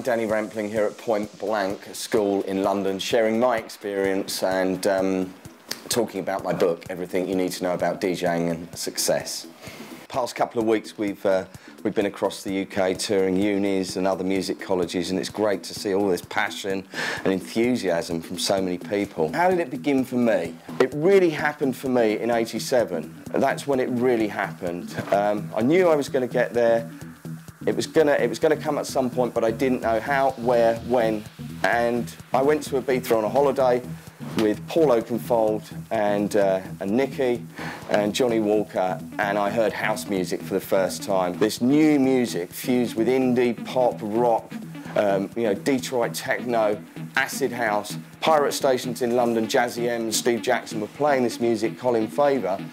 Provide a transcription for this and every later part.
I'm Danny Rampling here at Point Blank School in London, sharing my experience and talking about my book, Everything You Need to Know About DJing and Success. Past couple of weeks we've been across the UK touring unis and other music colleges, and it's great to see all this passion and enthusiasm from so many people. How did it begin for me? It really happened for me in '87. That's when it really happened. I knew I was going to get there. It was gonna come at some point, but I didn't know how, where, when. And I went to Ibiza on a holiday with Paul Oakenfold and Nicky and Johnny Walker, and I heard house music for the first time. This new music fused with indie, pop, rock, Detroit techno, acid house. Pirate stations in London, Jazzy M and Steve Jackson were playing this music, Colin Faver,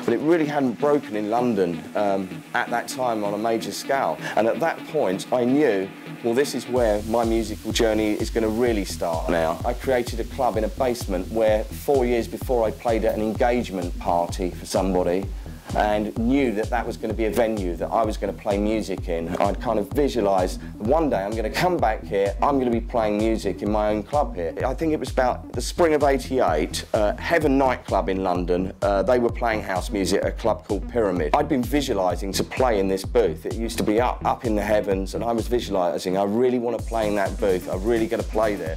but it really hadn't broken in London at that time on a major scale. And at that point, I knew, well, this is where my musical journey is going to really start now. I created a club in a basement where 4 years before I played at an engagement party for somebody, and knew that that was going to be a venue that I was going to play music in. I'd kind of visualised, one day I'm going to come back here, I'm going to be playing music in my own club here. I think it was about the spring of '88, Heaven nightclub in London, they were playing house music at a club called Pyramid. I'd been visualising to play in this booth. It used to be up in the heavens, and I was visualising, I really want to play in that booth, I'm really going to play there.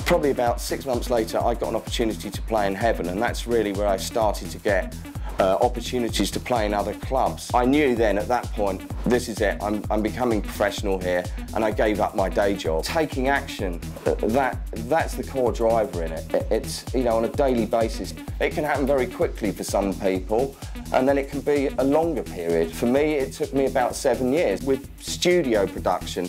Probably about 6 months later, I got an opportunity to play in Heaven, and that's really where I started to get opportunities to play in other clubs. I knew then at that point, this is it, I'm becoming professional here, and I gave up my day job. Taking action, that's the core driver in it. It's, on a daily basis. It can happen very quickly for some people, and then it can be a longer period. For me, it took me about 7 years. With studio production,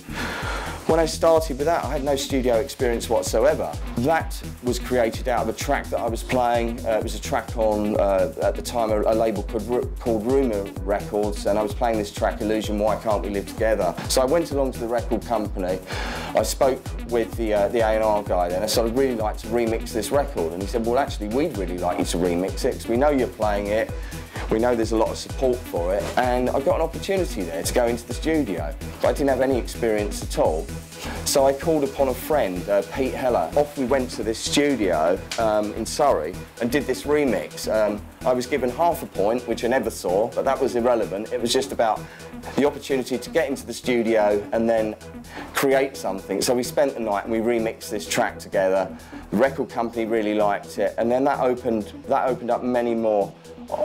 when I started with that, I had no studio experience whatsoever. That was created out of a track that I was playing. It was a track on, at the time, a label called Rumour Records, and I was playing this track, Illusion, Why Can't We Live Together? So I went along to the record company. I spoke with the A&R guy then. I said, I'd really like to remix this record. And he said, well, actually, we'd really like you to remix it, because we know you're playing it. We know there's a lot of support for it, and I got an opportunity there to go into the studio. But I didn't have any experience at all. So I called upon a friend, Pete Heller. Off we went to this studio in Surrey and did this remix. I was given half a point, which I never saw, but that was irrelevant. It was just about the opportunity to get into the studio and then create something. So we spent the night and we remixed this track together. The record company really liked it, and then that opened up many more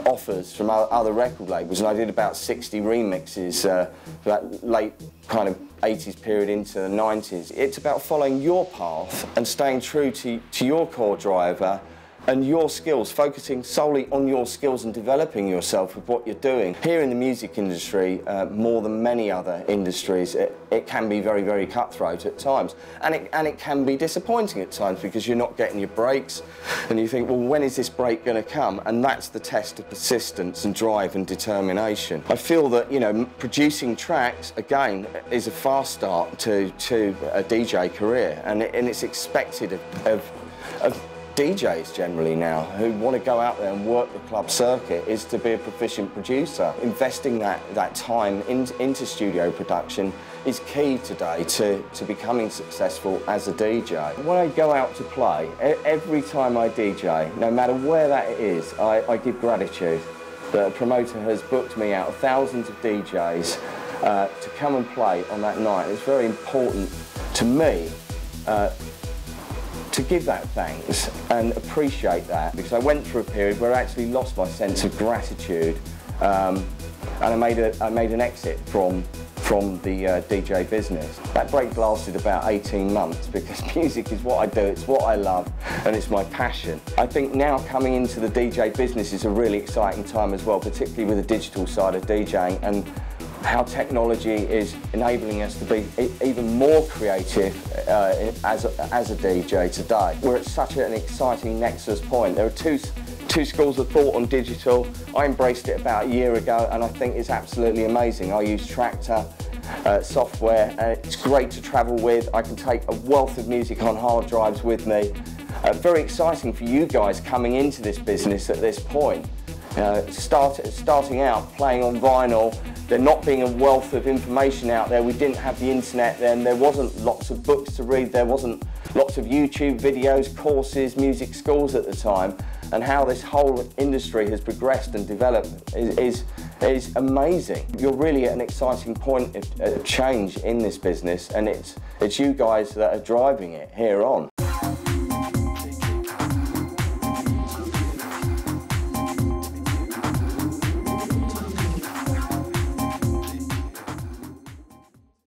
offers from other record labels, and I did about 60 remixes for that late kind of 80s period into the 90s. It's about following your path and staying true to your core driver and your skills, focusing solely on your skills and developing yourself with what you're doing. Here in the music industry, more than many other industries, it can be very, very cutthroat at times. And it can be disappointing at times because you're not getting your breaks, and you think, well, when is this break going to come? And that's the test of persistence and drive and determination. I feel that, producing tracks, again, is a fast start to a DJ career, and it's expected of DJs generally now who want to go out there and work the club circuit is to be a proficient producer. Investing that time into studio production is key today to becoming successful as a DJ. When I go out to play, every time I DJ, no matter where that is, I give gratitude that a promoter has booked me out of thousands of DJs to come and play on that night. It's very important to me to give that thanks and appreciate that, because I went through a period where I actually lost my sense of gratitude, and I made an exit from the DJ business. That break lasted about 18 months because music is what I do, it's what I love, and it's my passion. I think now coming into the DJ business is a really exciting time as well, particularly with the digital side of DJing and how technology is enabling us to be even more creative as a DJ today. We're at such an exciting nexus point. There are two schools of thought on digital. I embraced it about a year ago, and I think it's absolutely amazing. I use Tractor software, and it's great to travel with. I can take a wealth of music on hard drives with me. Very exciting for you guys coming into this business at this point. Starting out playing on vinyl, there not being a wealth of information out there. We didn't have the internet then, there wasn't lots of books to read, there wasn't lots of YouTube videos, courses, music schools at the time, and how this whole industry has progressed and developed is amazing. You're really at an exciting point of change in this business, and it's you guys that are driving it here on.